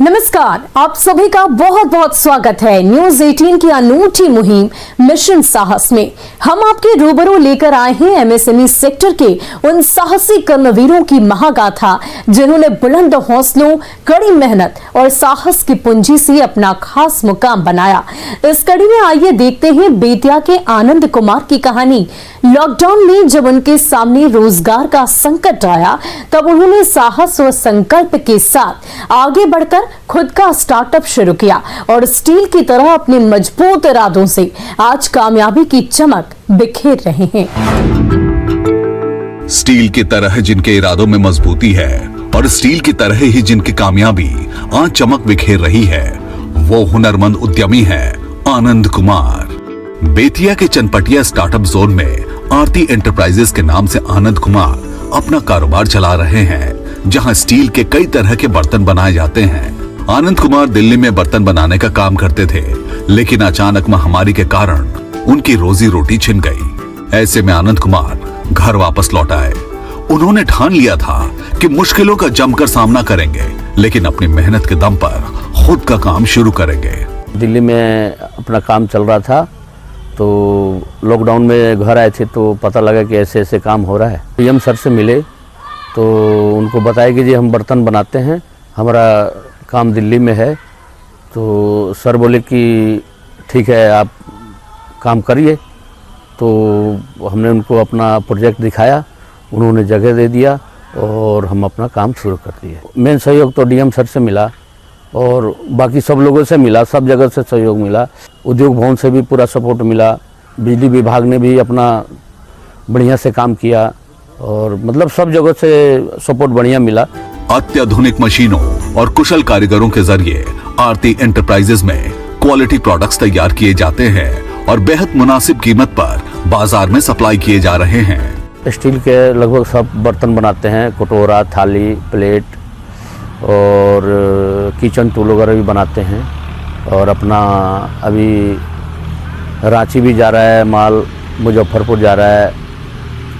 नमस्कार, आप सभी का बहुत बहुत स्वागत है न्यूज 18 की अनूठी मुहिम मिशन साहस में। हम आपके रूबरू लेकर आए हैं एमएसएमई सेक्टर के उन साहसी कर्मवीरों की महागाथा जिन्होंने बुलंद हौसलों, कड़ी मेहनत और साहस की पूंजी से अपना खास मुकाम बनाया। इस कड़ी में आइए देखते हैं बेतिया के आनंद कुमार की कहानी। लॉकडाउन में जब उनके सामने रोजगार का संकट आया, तब उन्होंने साहस और संकल्प के साथ आगे बढ़कर खुद का स्टार्टअप शुरू किया और स्टील की तरह अपने मजबूत इरादों से आज कामयाबी की चमक बिखेर रहे हैं। स्टील की तरह जिनके इरादों में मजबूती है और स्टील की तरह ही जिनकी कामयाबी आज चमक बिखेर रही है, वो हुनरमंद उद्यमी है आनंद कुमार। बेतिया के चनपटिया स्टार्टअप जोन में आरती एंटरप्राइजेस के नाम से आनंद कुमार अपना कारोबार चला रहे हैं, जहां स्टील के कई तरह के बर्तन बनाए जाते हैं। आनंद कुमार दिल्ली में बर्तन बनाने का काम करते थे, लेकिन अचानक महामारी के कारण उनकी रोजी रोटी छिन गई। ऐसे में आनंद कुमार घर वापस लौट आए। उन्होंने ठान लिया था कि मुश्किलों का जमकर सामना करेंगे, लेकिन अपनी मेहनत के दम पर खुद का काम शुरू करेंगे। दिल्ली में अपना काम चल रहा था, तो लॉकडाउन में घर आए थे तो पता लगा कि ऐसे ऐसे काम हो रहा है। पीएम सर से मिले तो उनको बताया कि जी हम बर्तन बनाते हैं, हमारा काम दिल्ली में है। तो सर बोले कि ठीक है, आप काम करिए। तो हमने उनको अपना प्रोजेक्ट दिखाया, उन्होंने जगह दे दिया और हम अपना काम शुरू कर दिए। मेन सहयोग तो डीएम सर से मिला और बाकी सब लोगों से मिला, सब जगह से सहयोग मिला। उद्योग भवन से भी पूरा सपोर्ट मिला, बिजली विभाग ने भी अपना बढ़िया से काम किया और मतलब सब जगह से सपोर्ट बढ़िया मिला। अत्याधुनिक मशीनों और कुशल कारीगरों के जरिए आरती एंटरप्राइजेस में क्वालिटी प्रोडक्ट्स तैयार किए जाते हैं और बेहद मुनासिब कीमत पर बाजार में सप्लाई किए जा रहे हैं। स्टील के लगभग सब बर्तन बनाते हैं, कटोरा, थाली, प्लेट और किचन टूल वगैरह भी बनाते हैं। और अपना अभी रांची भी जा रहा है माल, मुजफ्फरपुर जा रहा है,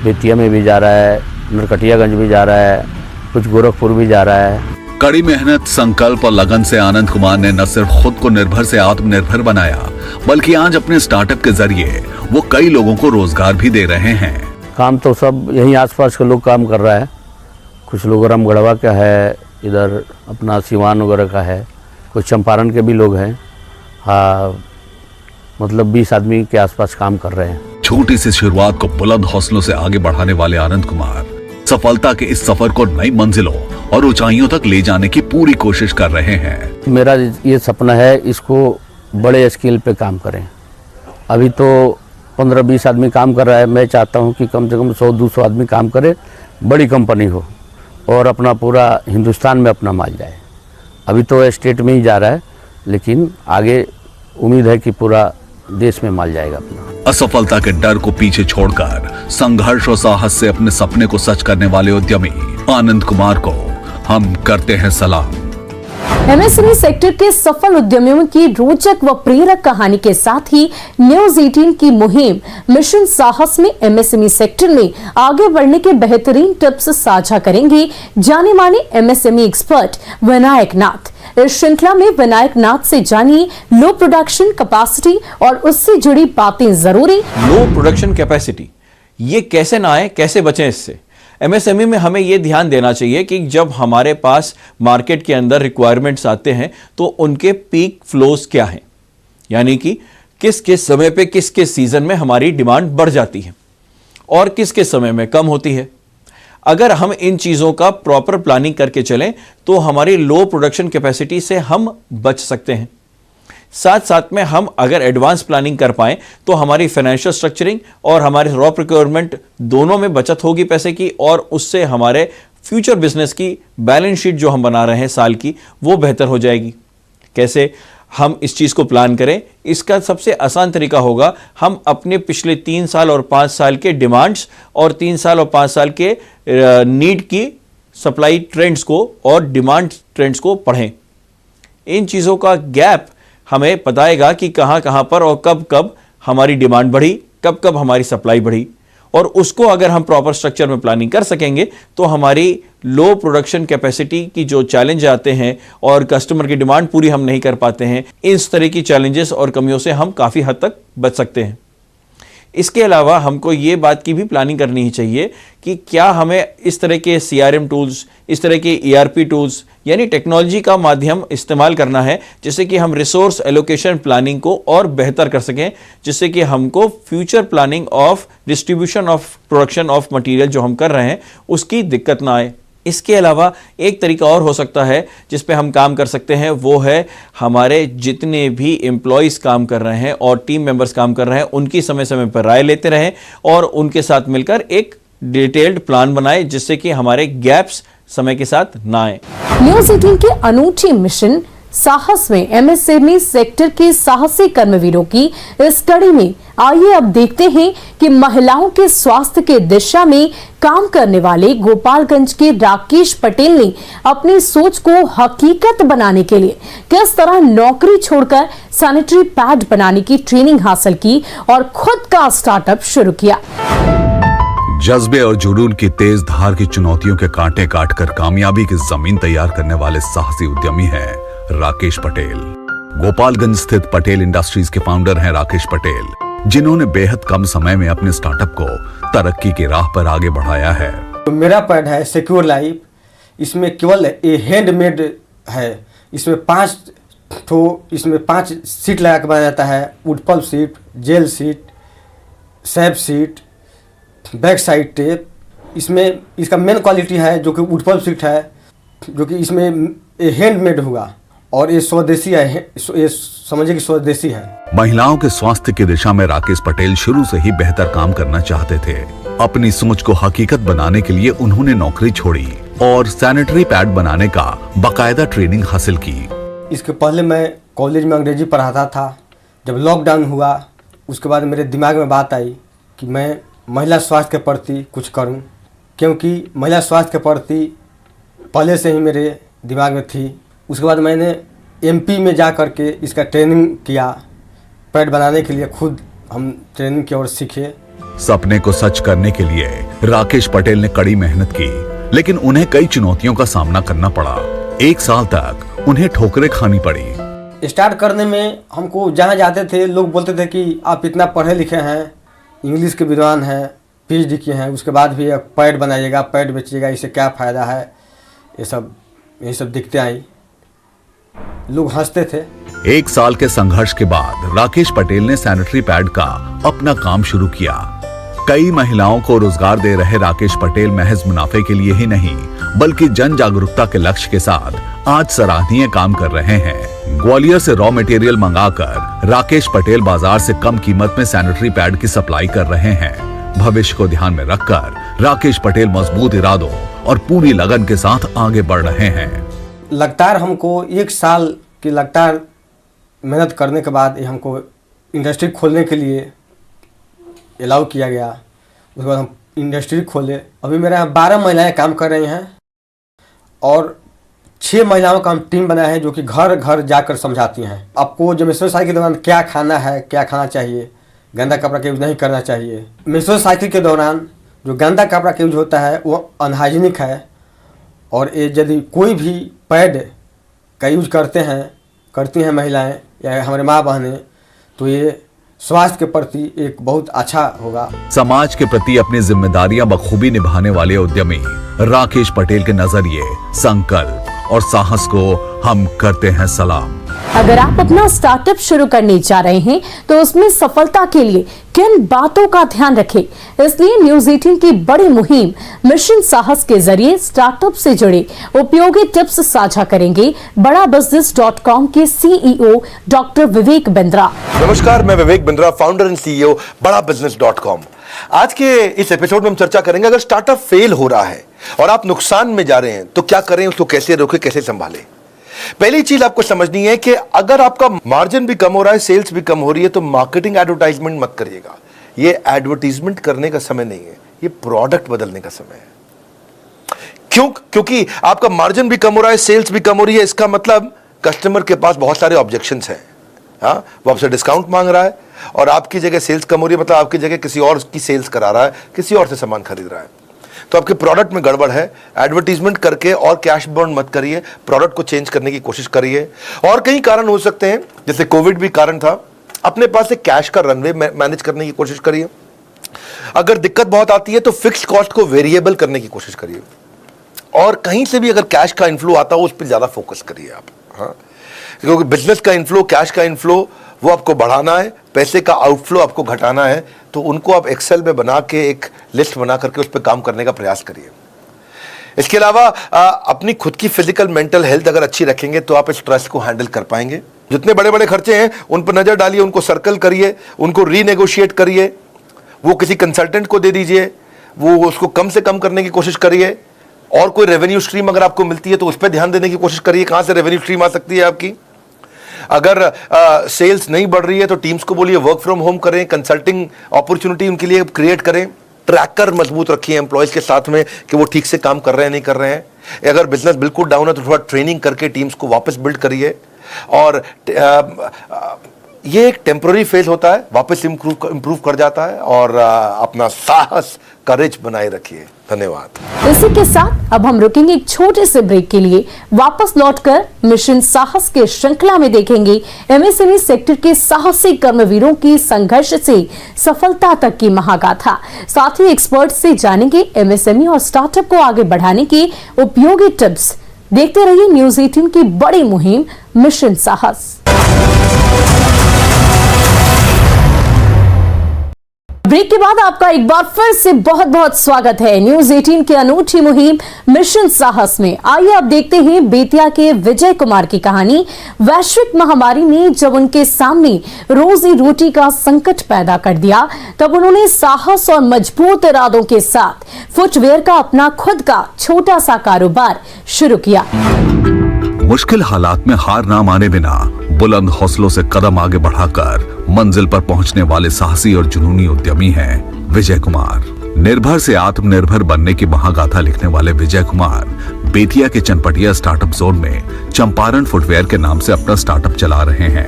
बेतिया में भी जा रहा है, नरकटियागंज भी जा रहा है, कुछ गोरखपुर भी जा रहा है। कड़ी मेहनत, संकल्प और लगन से आनंद कुमार ने न सिर्फ खुद को निर्भर से आत्मनिर्भर बनाया, बल्कि आज अपने स्टार्टअप के जरिए वो कई लोगों को रोजगार भी दे रहे हैं। काम तो सब यहीं आसपास के लोग काम कर रहा है। कुछ लोग रामगढ़वा का है, इधर अपना सिवान वगैरह का है, कुछ चंपारण के भी लोग हैं। हाँ, मतलब 20 आदमी के आसपास काम कर रहे हैं। छोटी सी शुरुआत को बुलंद हौसलों से आगे बढ़ाने वाले आनंद कुमार सफलता के इस सफर को नई मंजिलों और ऊंचाइयों तक ले जाने की पूरी कोशिश कर रहे हैं। मेरा ये सपना है, इसको बड़े स्केल पे काम करें। अभी तो 15-20 आदमी काम कर रहा है, मैं चाहता हूँ कि कम से कम 100-200 आदमी काम करे, बड़ी कंपनी हो और अपना पूरा हिंदुस्तान में अपना माल जाए। अभी तो स्टेट में ही जा रहा है, लेकिन आगे उम्मीद है कि पूरा देश में माल जाएगा अपना। असफलता के डर को पीछे छोड़कर संघर्ष और साहस से अपने सपने को सच करने वाले उद्यमी आनंद कुमार को हम करते हैं सलाम। एमएसएमई सेक्टर के सफल उद्यमियों की रोचक व प्रेरक कहानी के साथ ही न्यूज 18 की मुहिम मिशन साहस में एमएसएमई सेक्टर में आगे बढ़ने के बेहतरीन टिप्स साझा करेंगे जाने माने एमएसएमई एक्सपर्ट विनायक नाथ। इस श्रृंखला में विनायक नाथ से जानिए लो प्रोडक्शन कैपेसिटी और उससे जुड़ी बातें जरूरी। लो प्रोडक्शन कैपेसिटी ये कैसे ना आए, कैसे बचें इससे। एमएसएमई में हमें यह ध्यान देना चाहिए कि जब हमारे पास मार्केट के अंदर रिक्वायरमेंट्स आते हैं तो उनके पीक फ्लोज क्या हैं, यानी कि किस किस समय पे किस किस सीजन में हमारी डिमांड बढ़ जाती है और किस किस समय में कम होती है। अगर हम इन चीज़ों का प्रॉपर प्लानिंग करके चलें तो हमारी लो प्रोडक्शन कैपेसिटी से हम बच सकते हैं। साथ साथ में हम अगर एडवांस प्लानिंग कर पाएं तो हमारी फाइनेंशियल स्ट्रक्चरिंग और हमारे रॉ प्रोक्योरमेंट दोनों में बचत होगी पैसे की, और उससे हमारे फ्यूचर बिजनेस की बैलेंस शीट जो हम बना रहे हैं साल की, वो बेहतर हो जाएगी। कैसे हम इस चीज़ को प्लान करें? इसका सबसे आसान तरीका होगा, हम अपने पिछले 3 साल और 5 साल के डिमांड्स और 3 साल और 5 साल के नीड की सप्लाई ट्रेंड्स को और डिमांड ट्रेंड्स को पढ़ें। इन चीज़ों का गैप हमें बताएगा कि कहाँ कहाँ पर और कब कब हमारी डिमांड बढ़ी, कब कब हमारी सप्लाई बढ़ी, और उसको अगर हम प्रॉपर स्ट्रक्चर में प्लानिंग कर सकेंगे तो हमारी लो प्रोडक्शन कैपेसिटी की जो चैलेंज आते हैं और कस्टमर की डिमांड पूरी हम नहीं कर पाते हैं, इस तरह की चैलेंजेस और कमियों से हम काफ़ी हद तक बच सकते हैं। इसके अलावा हमको ये बात की भी प्लानिंग करनी ही चाहिए कि क्या हमें इस तरह के CRM टूल्स, इस तरह के ERP टूल्स यानी टेक्नोलॉजी का माध्यम इस्तेमाल करना है जिससे कि हम रिसोर्स एलोकेशन प्लानिंग को और बेहतर कर सकें, जिससे कि हमको future planning of distribution of production of material जो हम कर रहे हैं उसकी दिक्कत ना आए। इसके अलावा एक तरीका और हो सकता है जिस पे हम काम कर सकते हैं, वो है हमारे जितने भी एम्प्लॉयज़ काम कर रहे हैं और टीम मेंबर्स काम कर रहे हैं उनकी समय समय पर राय लेते रहें और उनके साथ मिलकर एक डिटेल्ड प्लान बनाएं जिससे कि हमारे गैप्स समय के साथ ना आए। न्यूज 18 के अनूठी मिशन साहस में MSME सेक्टर के साहसी कर्मवीरों की इस कड़ी में आइए अब देखते हैं कि महिलाओं के स्वास्थ्य के दिशा में काम करने वाले गोपालगंज के राकेश पटेल ने अपनी सोच को हकीकत बनाने के लिए किस तरह नौकरी छोड़कर सैनिटरी पैड बनाने की ट्रेनिंग हासिल की और खुद का स्टार्टअप शुरू किया। जज्बे और जुनून की तेज धार की चुनौतियों के कांटे काटकर कामयाबी की जमीन तैयार करने वाले साहसी उद्यमी हैं राकेश पटेल। गोपालगंज स्थित पटेल इंडस्ट्रीज के फाउंडर हैं राकेश पटेल, जिन्होंने बेहद कम समय में अपने स्टार्टअप को तरक्की की राह पर आगे बढ़ाया है। तो मेरा पैड है सिक्योर लाइफ। इसमें केवल ये हैंडमेड है। इसमें 5 सीट लगा के बनाया जाता है। Wood pulp sheet, gel sheet, sap sheet, back side tape. इसमें इसका मेन क्वालिटी है जो कि वुड पल्प सीट है, जो कि इसमें हैंडमेड होगा और ये स्वदेशी है। ये समझिए कि स्वदेशी है। महिलाओं के स्वास्थ्य की दिशा में राकेश पटेल शुरू से ही बेहतर काम करना चाहते थे। अपनी सोच को हकीकत बनाने के लिए उन्होंने नौकरी छोड़ी और सैनिटरी पैड बनाने का बाकायदा ट्रेनिंग हासिल की। इसके पहले मैं कॉलेज में अंग्रेजी पढ़ाता था। जब लॉकडाउन हुआ उसके बाद मेरे दिमाग में बात आई कि मैं महिला स्वास्थ्य के प्रति कुछ करूं, क्योंकि महिला स्वास्थ्य के प्रति पहले से ही मेरे दिमाग में थी। उसके बाद मैंने MP में जा कर के इसका ट्रेनिंग किया। पैड बनाने के लिए खुद हम ट्रेनिंग की और सीखे। सपने को सच करने के लिए राकेश पटेल ने कड़ी मेहनत की, लेकिन उन्हें कई चुनौतियों का सामना करना पड़ा। 1 साल तक उन्हें ठोकरें खानी पड़ी। स्टार्ट करने में हमको जहाँ जाते थे लोग बोलते थे कि आप इतना पढ़े लिखे हैं, इंग्लिश के विद्वान हैं, PhD किए हैं, उसके बाद भी पैड बनाइएगा, पैड बेचिएगा, इससे क्या फ़ायदा है, यही सब दिखते आई। लोग हंसते थे। 1 साल के संघर्ष के बाद राकेश पटेल ने सैनिटरी पैड का अपना काम शुरू किया। कई महिलाओं को रोजगार दे रहे राकेश पटेल महज मुनाफे के लिए ही नहीं बल्कि जन जागरूकता के लक्ष्य के साथ आज सराहनीय काम कर रहे हैं। ग्वालियर से रॉ मटेरियल मंगाकर राकेश पटेल बाजार से कम कीमत में सैनिटरी पैड की सप्लाई कर रहे हैं। भविष्य को ध्यान में रखकर राकेश पटेल मजबूत इरादों और पूरी लगन के साथ आगे बढ़ रहे हैं। लगातार हमको 1 साल की लगातार मेहनत करने के बाद हमको इंडस्ट्री खोलने के लिए अलाउ किया गया। उसके बाद हम इंडस्ट्री खोले। अभी मेरे यहाँ 12 महिलाएं काम कर रही हैं और 6 महिलाओं का हम टीम बनाया है जो कि घर घर जाकर समझाती हैं आपको जो मेंस्ट्रुअल साइकिल के दौरान क्या खाना है, क्या खाना चाहिए, गंदा कपड़ा का यूज़ नहीं करना चाहिए। मेंस्ट्रुअल साइकिल के दौरान जो गंदा कपड़ा का यूज होता है वो अनहाइजीनिक है और ये यदि कोई भी पैड का यूज करती हैं महिलाएं या हमारे माँ बहनें, तो ये स्वास्थ्य के प्रति एक बहुत अच्छा होगा। समाज के प्रति अपनी जिम्मेदारियां बखूबी निभाने वाले उद्यमी राकेश पटेल के नजरिए, संकल्प और साहस को हम करते हैं सलाम। अगर आप अपना स्टार्टअप शुरू करने जा रहे हैं तो उसमें सफलता के लिए किन बातों का ध्यान रखें, इसलिए न्यूज 18 की बड़ी मुहिम मिशन साहस के जरिए स्टार्टअप से जुड़े उपयोगी टिप्स साझा करेंगे बड़ाबिजनेस.com के CEO डॉक्टर विवेक बिंद्रा। नमस्कार, मैं Vivek Bindra, founder and CEO बड़ाबिजनेस.com। आज के इस एपिसोड में हम चर्चा करेंगे अगर स्टार्टअप फेल हो रहा है और आप नुकसान में जा रहे हैं तो क्या करें, उसको कैसे रोकें, कैसे संभालें। पहली चीज आपको समझनी है कि अगर आपका मार्जिन भी कम हो रहा है, सेल्स भी कम हो रही है, तो मार्केटिंग एडवर्टाइजमेंट मत करिएगा। ये एडवर्टाइजमेंट करने का समय नहीं है, ये प्रोडक्ट बदलने का समय है। क्योंकि आपका मार्जिन भी कम हो रहा है, सेल्स भी कम हो रही है, इसका मतलब कस्टमर के पास बहुत सारे ऑब्जेक्शंस हैं, हाँ, वो आपसे डिस्काउंट मांग रहा है और आपकी जगह सेल्स कम हो रही है, मतलब आपकी जगह किसी और की सेल्स करा रहा है, किसी और से सामान खरीद रहा है, तो आपके प्रोडक्ट में गड़बड़ है। एडवर्टीजमेंट करके और कैश बर्न मत करिए, प्रोडक्ट को चेंज करने की कोशिश करिए। और कई कारण हो सकते हैं, जैसे कोविड भी कारण था, अपने पास एक कैश का रनवे मैनेज करने की कोशिश करिए। अगर दिक्कत बहुत आती है तो फिक्स्ड कॉस्ट को वेरिएबल करने की कोशिश करिए, और कहीं से भी अगर कैश का इन्फ्लो आता हो उस पर ज़्यादा फोकस करिए आप। हाँ, क्योंकि बिजनेस का इन्फ्लो, कैश का इन्फ्लो वो आपको बढ़ाना है, पैसे का आउटफ्लो आपको घटाना है, तो उनको आप एक्सेल में बना के एक लिस्ट बना करके उस पर काम करने का प्रयास करिए। इसके अलावा अपनी खुद की फिजिकल मेंटल हेल्थ अगर अच्छी रखेंगे तो आप इस ट्रस्ट को हैंडल कर पाएंगे। जितने बड़े बड़े खर्चे हैं उन पर नज़र डालिए, उनको सर्कल करिए, उनको रीनेगोशिएट करिए, वो किसी कंसल्टेंट को दे दीजिए, वो उसको कम से कम करने की कोशिश करिए। और कोई रेवेन्यू स्ट्रीम अगर आपको मिलती है तो उस पर ध्यान देने की कोशिश करिए, कहाँ से रेवेन्यू स्ट्रीम आ सकती है आपकी। अगर सेल्स नहीं बढ़ रही है तो टीम्स को बोलिए वर्क फ्रॉम होम करें, कंसल्टिंग अपॉर्चुनिटी उनके लिए क्रिएट करें, ट्रैकर मजबूत रखिए एम्प्लॉयज के साथ में कि वो ठीक से काम कर रहे हैं नहीं कर रहे हैं। अगर बिजनेस बिल्कुल डाउन है तो थोड़ा ट्रेनिंग करके टीम्स को वापस बिल्ड करिए। और ये एक टेम्पररी फेज होता है, वापस इंप्रूव कर जाता है, और अपना साहस, करेज बनाए रखिए। धन्यवाद। इसी के साथ अब हम रुकेंगे एक छोटे से ब्रेक के लिए। वापस लौटकर मिशन साहस के श्रृंखला में देखेंगे एमएसएमई सेक्टर के साहसी कर्मवीरों की संघर्ष से सफलता तक की महागाथा। साथ ही एक्सपर्ट से जानेंगे एमएसएमई और स्टार्टअप को आगे बढ़ाने की उपयोगी टिप्स। देखते रहिए न्यूज 18 की बड़ी मुहिम मिशन साहस। ब्रेक के बाद आपका एक बार फिर से बहुत बहुत स्वागत है न्यूज 18 की अनूठी मुहिम मिशन साहस में। आइए अब देखते हैं बेतिया के विजय कुमार की कहानी। वैश्विक महामारी ने जब उनके सामने रोजी रोटी का संकट पैदा कर दिया, तब उन्होंने साहस और मजबूत इरादों के साथ फुटवेयर का अपना खुद का छोटा सा कारोबार शुरू किया। मुश्किल हालात में हार ना माने बिना बुलंद हौसलों से कदम आगे बढ़ाकर मंजिल पर पहुंचने वाले साहसी और जुनूनी उद्यमी हैं विजय कुमार। निर्भर से आत्मनिर्भर बनने की महागाथा लिखने वाले विजय कुमार बेतिया के चनपटिया स्टार्टअप जोन में चंपारण फुटवेयर के नाम से अपना स्टार्टअप चला रहे हैं।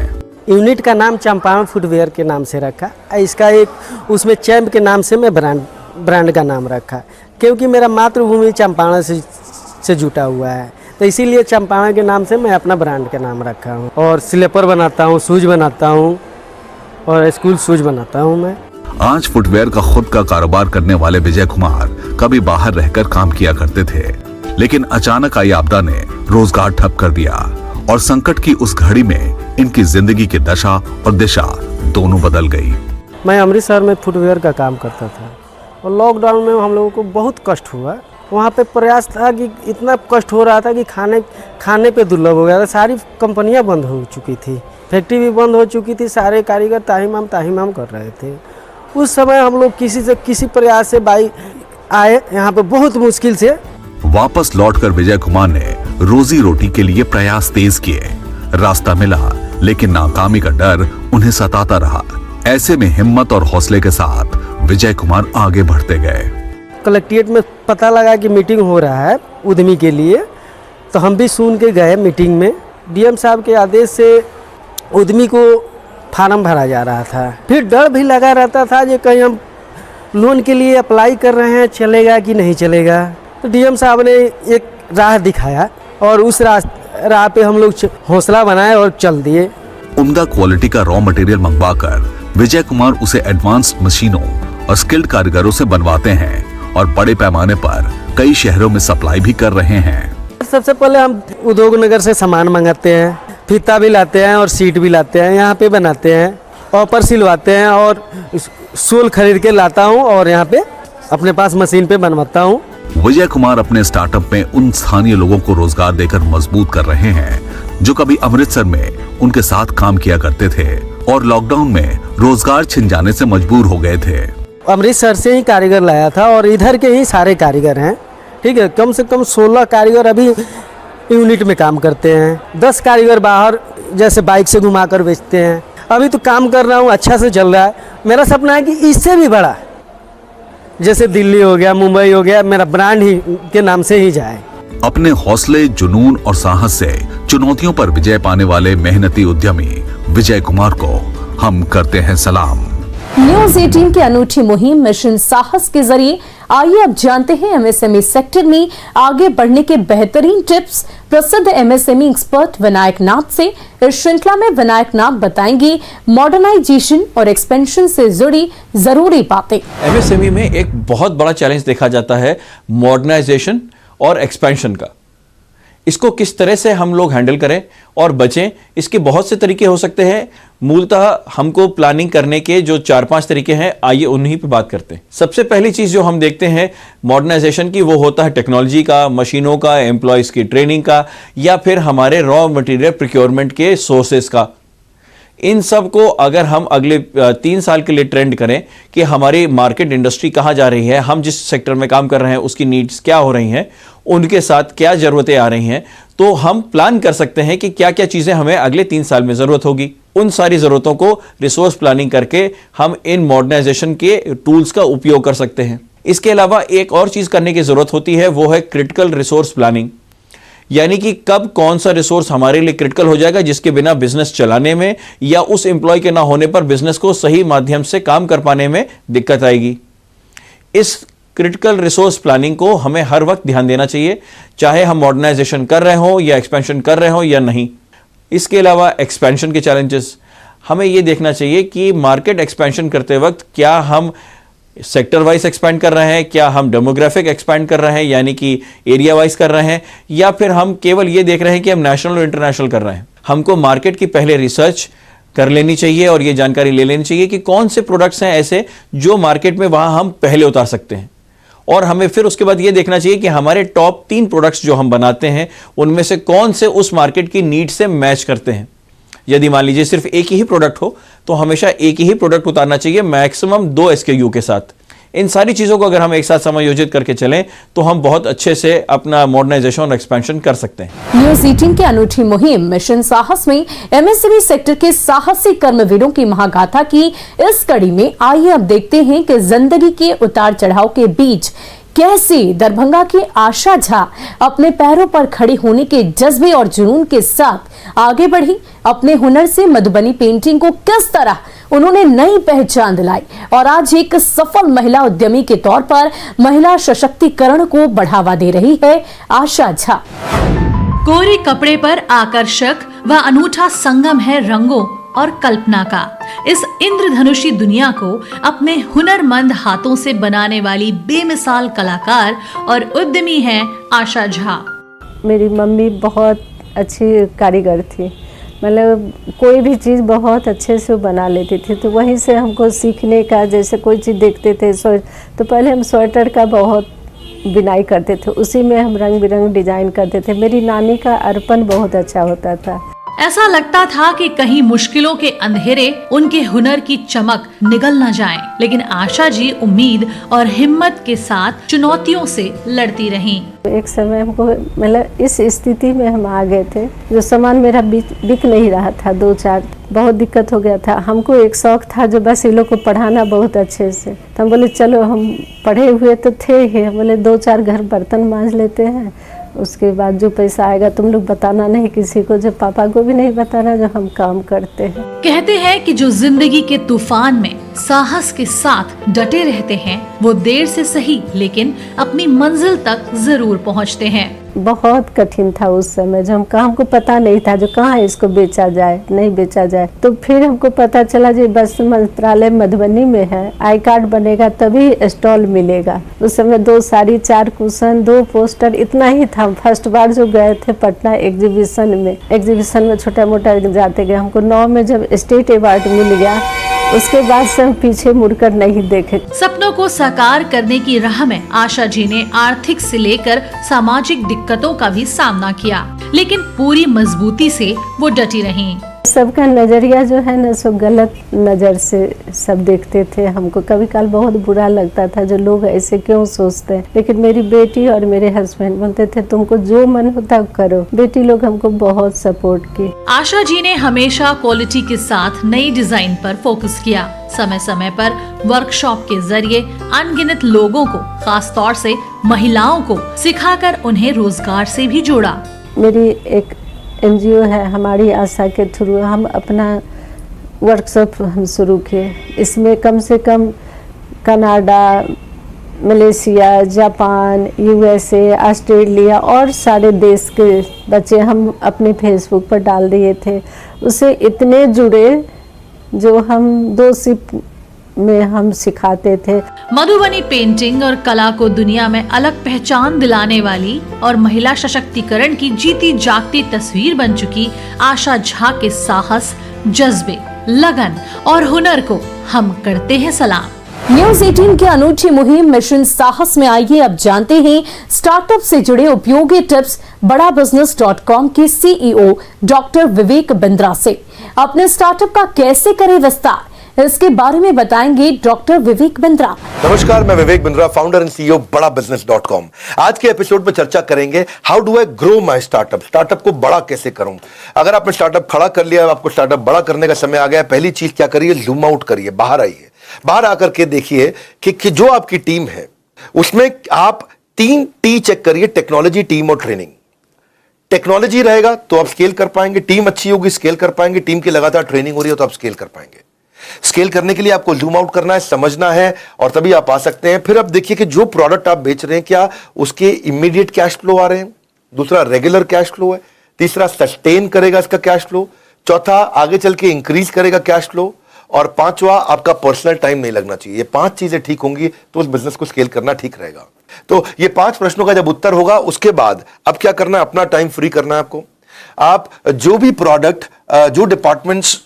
यूनिट का नाम चंपारण फुटवेयर के नाम से रखा, इसका एक उसमें चैंप के नाम से मैं ब्रांड का नाम रखा, क्योंकि मेरा मातृभूमि चंपारण से जुटा हुआ है, तो इसीलिए चंपारण के नाम से मैं अपना ब्रांड का नाम रखा हूँ। और स्लीपर बनाता हूँ, शूज बनाता हूँ, और स्कूल शूज बनाता हूँ मैं। आज फुटवेयर का खुद का कारोबार करने वाले विजय कुमार कभी बाहर रहकर काम किया करते थे, लेकिन अचानक आई आपदा ने रोजगार ठप कर दिया और संकट की उस घड़ी में इनकी जिंदगी की दशा और दिशा दोनों बदल गई। मैं अमृतसर में फुटवेयर का काम करता था और लॉकडाउन में हम लोगों को बहुत कष्ट हुआ। वहाँ पे प्रयास था कि इतना कष्ट हो रहा था कि खाने पे दुर्लभ हो गया था। सारी कंपनियाँ बंद हो चुकी थी, फैक्ट्री भी बंद हो चुकी थी, सारे कारीगर ताहिमाम कर रहे थे। उस समय हम लोग किसी प्रयास से आए यहाँ पे बहुत मुश्किल से। वापस लौटकर विजय कुमार ने रोजी रोटी के लिए प्रयास तेज किए। रास्ता मिला, लेकिन नाकामी का डर उन्हें सताता रहा। ऐसे में हिम्मत और हौसले के साथ विजय कुमार आगे बढ़ते गए। कलेक्ट्रेट में पता लगा कि मीटिंग हो रहा है उद्यमी के लिए, तो हम भी सुन के गए मीटिंग में। डीएम साहब के आदेश से उद्यमी को फार्म भरा जा रहा था। फिर डर भी लगा रहता था कि कहीं हम लोन के लिए अप्लाई कर रहे हैं, चलेगा कि नहीं चलेगा। तो डीएम साहब ने एक राह दिखाया और उस राह पे हम लोग हौसला बनाए और चल दिए। उम्दा क्वालिटी का रॉ मटेरियल मंगवाकर विजय कुमार उसे एडवांस्ड मशीनों और स्किल्ड कारीगरों से बनवाते हैं और बड़े पैमाने पर कई शहरों में सप्लाई भी कर रहे हैं। सबसे पहले हम उद्योग नगर से सामान मंगाते हैं, फीता भी लाते हैं और सीट भी लाते हैं, यहाँ पे बनाते हैं, ऑपर सिलवाते हैं और सोल खरीद के लाता हूँ और यहाँ पे अपने पास मशीन पे बनवाता हूँ। विजय कुमार अपने स्टार्टअप में उन स्थानीय लोगों को रोजगार देकर मजबूत कर रहे हैं जो कभी अमृतसर में उनके साथ काम किया करते थे और लॉकडाउन में रोजगार छिन जाने से मजबूर हो गए थे। अमृतसर से ही कारीगर लाया था और इधर के ही सारे कारीगर हैं। ठीक है, कम से कम 16 कारीगर अभी यूनिट में काम करते हैं। 10 कारीगर बाहर जैसे बाइक से घुमा कर बेचते हैं। अभी तो काम कर रहा हूँ, अच्छा से चल रहा है। मेरा सपना है कि इससे भी बड़ा, जैसे दिल्ली हो गया, मुंबई हो गया, मेरा ब्रांड ही के नाम से ही जाए। अपने हौसले, जुनून और साहस से चुनौतियों पर विजय पाने वाले मेहनती उद्यमी विजय कुमार को हम करते हैं सलाम। न्यूज 18 की अनूठी मुहिम मिशन साहस के जरिए आइए अब जानते हैं एमएसएमई सेक्टर में आगे बढ़ने के बेहतरीन टिप्स प्रसिद्ध एमएसएमई एक्सपर्ट विनायक नाथ से। इस श्रृंखला में विनायक नाथ बताएंगे मॉडर्नाइजेशन और एक्सपेंशन से जुड़ी जरूरी बातें। एमएसएमई में एक बहुत बड़ा चैलेंज देखा जाता है मॉडर्नाइजेशन और एक्सपेंशन का। इसको किस तरह से हम लोग हैंडल करें और बचें, इसके बहुत से तरीके हो सकते हैं। मूलतः हमको प्लानिंग करने के जो 4-5 तरीके हैं, आइए उन्हीं पे बात करते हैं। सबसे पहली चीज जो हम देखते हैं मॉडर्नाइजेशन की, वो होता है टेक्नोलॉजी का, मशीनों का, एम्प्लॉयज की ट्रेनिंग का, या फिर हमारे रॉ मटेरियल प्रोक्योरमेंट के सोर्सेस का। इन सब को अगर हम अगले 3 साल के लिए ट्रेंड करें कि हमारी मार्केट इंडस्ट्री कहाँ जा रही है, हम जिस सेक्टर में काम कर रहे हैं उसकी नीड्स क्या हो रही हैं, उनके साथ क्या ज़रूरतें आ रही हैं, तो हम प्लान कर सकते हैं कि क्या क्या चीज़ें हमें अगले 3 साल में ज़रूरत होगी। उन सारी ज़रूरतों को रिसोर्स प्लानिंग करके हम इन मॉडर्नाइजेशन के टूल्स का उपयोग कर सकते हैं। इसके अलावा एक और चीज़ करने की ज़रूरत होती है, वो है क्रिटिकल रिसोर्स प्लानिंग। यानी कि कब कौन सा रिसोर्स हमारे लिए क्रिटिकल हो जाएगा जिसके बिना बिजनेस चलाने में या उस एम्प्लॉय के ना होने पर बिजनेस को सही माध्यम से काम कर पाने में दिक्कत आएगी। इस क्रिटिकल रिसोर्स प्लानिंग को हमें हर वक्त ध्यान देना चाहिए, चाहे हम मॉडर्नाइजेशन कर रहे हों या एक्सपेंशन कर रहे हों या नहीं। इसके अलावा एक्सपेंशन के चैलेंजेस, हमें यह देखना चाहिए कि मार्केट एक्सपेंशन करते वक्त क्या हम सेक्टर वाइज एक्सपैंड कर रहे हैं, क्या हम डेमोग्राफिक एक्सपैंड कर रहे हैं यानी कि एरिया वाइज कर रहे हैं, या फिर हम केवल ये देख रहे हैं कि हम नेशनल और इंटरनेशनल कर रहे हैं। हमको मार्केट की पहले रिसर्च कर लेनी चाहिए और ये जानकारी ले लेनी चाहिए कि कौन से प्रोडक्ट्स हैं ऐसे जो मार्केट में वहां हम पहले उतार सकते हैं। और हमें फिर उसके बाद ये देखना चाहिए कि हमारे टॉप 3 प्रोडक्ट्स जो हम बनाते हैं उनमें से कौन से उस मार्केट की नीड से मैच करते हैं। यदि मान लीजिए सिर्फ एक ही प्रोडक्ट हो तो हमेशा एक ही प्रोडक्ट उतारना चाहिए, मैक्सिमम 2 SKU के साथ। इन सारी चीज़ों को अगर हम एक साथ समायोजित करके चलें तो हम बहुत अच्छे से अपना मॉडर्नाइजेशन और एक्सपेंशन कर सकते हैं। न्यूज 18 की अनूठी मुहिम मिशन साहस में एमएसएमई सेक्टर के साहसी कर्मवीरों की महागाथा की इस कड़ी में आइए अब देखते हैं कि जिंदगी के उतार चढ़ाव के बीच कैसे दरभंगा की आशा झा अपने पैरों पर खड़ी होने के जज्बे और जुनून के साथ आगे बढ़ी। अपने हुनर से मधुबनी पेंटिंग को किस तरह उन्होंने नई पहचान दिलाई और आज एक सफल महिला उद्यमी के तौर पर महिला सशक्तिकरण को बढ़ावा दे रही है आशा झा। कोरे कपड़े पर आकर्षक व अनूठा संगम है रंगों और कल्पना का। इस इंद्रधनुषी दुनिया को अपने हुनरमंद हाथों से बनाने वाली बेमिसाल कलाकार और उद्यमी हैं आशा झा। मेरी मम्मी बहुत अच्छी कारीगर थी, मतलब कोई भी चीज़ बहुत अच्छे से बना लेती थी, तो वहीं से हमको सीखने का, जैसे कोई चीज़ देखते थे तो पहले हम स्वेटर का बहुत बिनाई करते थे, उसी में हम रंग बिरंग डिजाइन करते थे। मेरी नानी का अर्पण बहुत अच्छा होता था। ऐसा लगता था कि कहीं मुश्किलों के अंधेरे उनके हुनर की चमक निगल न जाए, लेकिन आशा जी उम्मीद और हिम्मत के साथ चुनौतियों से लड़ती रहीं। एक समय हमको मतलब इस स्थिति में हम आ गए थे, जो सामान मेरा बिक नहीं रहा था, 2-4 बहुत दिक्कत हो गया था। हमको एक शौक था जो बस इन लोग को पढ़ाना बहुत अच्छे से, तो हम बोले चलो, हम पढ़े हुए तो थे ही, हम बोले 2-4 घर बर्तन मांज लेते हैं, उसके बाद जो पैसा आएगा तुम लोग बताना नहीं किसी को, जब पापा को भी नहीं बताना जो हम काम करते हैं। कहते हैं कि जो जिंदगी के तूफान में साहस के साथ डटे रहते हैं वो देर से सही लेकिन अपनी मंजिल तक जरूर पहुंचते हैं। बहुत कठिन था उस समय, जो हमको पता नहीं था जो कहाँ इसको बेचा जाए नहीं बेचा जाए, तो फिर हमको पता चला जी वस्त्र मंत्रालय मधुबनी में है, आई कार्ड बनेगा तभी स्टॉल मिलेगा। उस समय 2 साड़ी, 4 कुशन, 2 पोस्टर, इतना ही था। फर्स्ट बार जो गए थे पटना एग्जीबिशन में छोटा मोटा जाते गए। हमको 9 में जब स्टेट अवार्ड मिल गया, उसके बाद से हम पीछे मुड़कर नहीं देखे। सपनों को साकार करने की राह में आशा जी ने आर्थिक से लेकर सामाजिक दिक्कतों का भी सामना किया, लेकिन पूरी मजबूती से वो डटी रहीं। सबका नजरिया जो है ना सो गलत नजर से सब देखते थे हमको, कभी काल बहुत बुरा लगता था जो लोग ऐसे क्यों सोचते हैं, लेकिन मेरी बेटी और मेरे हस्बैंड बोलते थे तुमको जो मन होता करो। बेटी लोग हमको बहुत सपोर्ट की। आशा जी ने हमेशा क्वालिटी के साथ नई डिजाइन पर फोकस किया। समय समय पर वर्कशॉप के जरिए अनगिनत लोगों को, खास तौर से महिलाओं को सिखाकर उन्हें रोजगार से भी जोड़ा। मेरी एक NGO है हमारी आशा के थ्रू, हम अपना वर्कशॉप हम शुरू किए। इसमें कम से कम Canada, Malaysia, Japan, USA, Australia और सारे देश के बच्चे हम अपने फेसबुक पर डाल दिए थे। उससे इतने जुड़े जो हम 2 शिफ्ट में हम सिखाते थे। मधुबनी पेंटिंग और कला को दुनिया में अलग पहचान दिलाने वाली और महिला सशक्तिकरण की जीती जागती तस्वीर बन चुकी आशा झा के साहस, जज्बे, लगन और हुनर को हम करते हैं सलाम। न्यूज 18 की अनूठी मुहिम मिशन साहस में आइए अब जानते हैं स्टार्टअप से जुड़े उपयोगी टिप्स बड़ाबिजनेस.com के सीईओ डॉक्टर विवेक बिंद्रा से। अपने स्टार्टअप का कैसे करें विस्तार, इसके बारे में बताएंगे डॉक्टर विवेक बिंद्रा। नमस्कार, मैं Vivek Bindra, founder and CEO बड़ाबिजनेस.com। आज के एपिसोड में चर्चा करेंगे how do I grow my startup, startup को बड़ा कैसे करूं। अगर आपने स्टार्टअप खड़ा कर लिया, आपको स्टार्टअप बड़ा करने का समय आ गया, पहली चीज क्या करिए, जूम आउट करिए, बाहर आइए। बाहर आकर के देखिए कि जो आपकी टीम है उसमें आप 3 टी चेक करिए, टेक्नोलॉजी, टीम और ट्रेनिंग। टेक्नोलॉजी रहेगा तो आप स्केल कर पाएंगे, टीम अच्छी होगी स्केल कर पाएंगे, टीम की लगातार ट्रेनिंग हो रही है तो आप स्केल कर पाएंगे। स्केल करने के लिए आपको जूम आउट करना है, समझना है और तभी आप आ सकते हैं। फिर आप देखिए कि जो प्रोडक्ट आप बेच रहे हैं क्या उसके इमीडिएट कैश फ्लो आ रहे हैं, दूसरा रेगुलर कैश फ्लो है, तीसरा सस्टेन करेगा इसका कैश फ्लो, चौथा आगे चल के इंक्रीज करेगा कैश फ्लो और पांचवा आपका पर्सनल टाइम नहीं लगना चाहिए। ये 5 चीजें ठीक होंगी तो उस बिजनेस को स्केल करना ठीक रहेगा। तो ये 5 प्रश्नों का जब उत्तर होगा उसके बाद अब क्या करना है, अपना टाइम फ्री करना है आपको। आप जो भी प्रोडक्ट, जो डिपार्टमेंट्स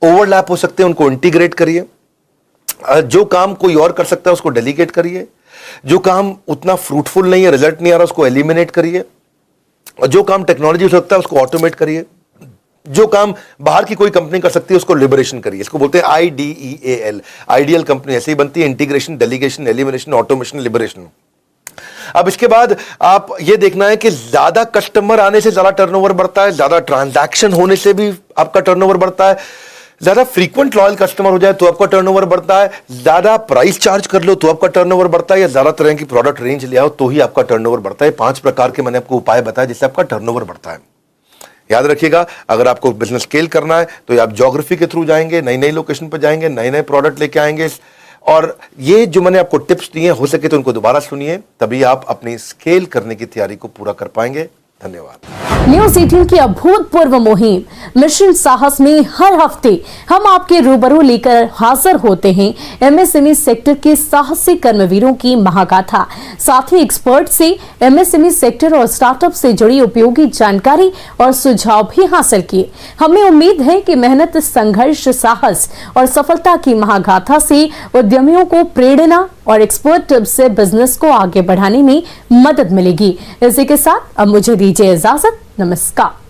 ओवरलैप हो सकते हैं उनको इंटीग्रेट करिए, जो काम कोई और कर सकता है उसको डेलीगेट करिए, जो काम उतना फ्रूटफुल नहीं है, रिजल्ट नहीं आ रहा उसको एलिमिनेट करिए, और जो काम टेक्नोलॉजी हो सकता है उसको ऑटोमेट करिए, जो काम बाहर की कोई कंपनी कर सकती है उसको लिबरेशन करिए। इसको बोलते हैं IDEAL, आइडियल कंपनी ऐसे ही बनती है, integration, delegation, elimination, automation, liberation. अब इसके बाद आप ये देखना है कि ज्यादा कस्टमर आने से ज्यादा टर्नओवर बढ़ता है, ज्यादा ट्रांजैक्शन होने से भी आपका टर्नओवर बढ़ता है, ज्यादा फ्रीक्वेंट लॉयल कस्टमर हो जाए तो आपका टर्नओवर बढ़ता है, ज्यादा प्राइस चार्ज कर लो तो आपका टर्नओवर बढ़ता है, या ज्यादा तरह की प्रोडक्ट रेंज ले आओ तो ही आपका टर्नओवर बढ़ता है। 5 प्रकार के मैंने आपको उपाय बताया जिससे आपका टर्नओवर बढ़ता है। याद रखिएगा, अगर आपको बिजनेस स्केल करना है तो आप ज्योग्राफी के थ्रू जाएंगे, नई नई लोकेशन पर जाएंगे, नए नए प्रोडक्ट लेके आएंगे। और ये जो मैंने आपको टिप्स दिए हो सके तो उनको दोबारा सुनिए, तभी आप अपनी स्केल करने की तैयारी को पूरा कर पाएंगे। धन्यवाद। न्यूज 18 की अभूतपूर्व मुहिम मिशन साहस में हर हफ्ते हम आपके रूबरू लेकर हाजिर होते हैं MSME सेक्टर के साहसी कर्मवीरों की महागाथा। साथ ही एक्सपर्ट से MSME सेक्टर और स्टार्टअप से जुड़ी उपयोगी जानकारी और सुझाव भी हासिल किए। हमें उम्मीद है कि मेहनत, संघर्ष, साहस और सफलता की महागाथा से उद्यमियों को प्रेरणा और एक्सपर्ट टिप्स से बिजनेस को आगे बढ़ाने में मदद मिलेगी। इसी के साथ अब मुझे दीजिए इजाजत। नमस्कार।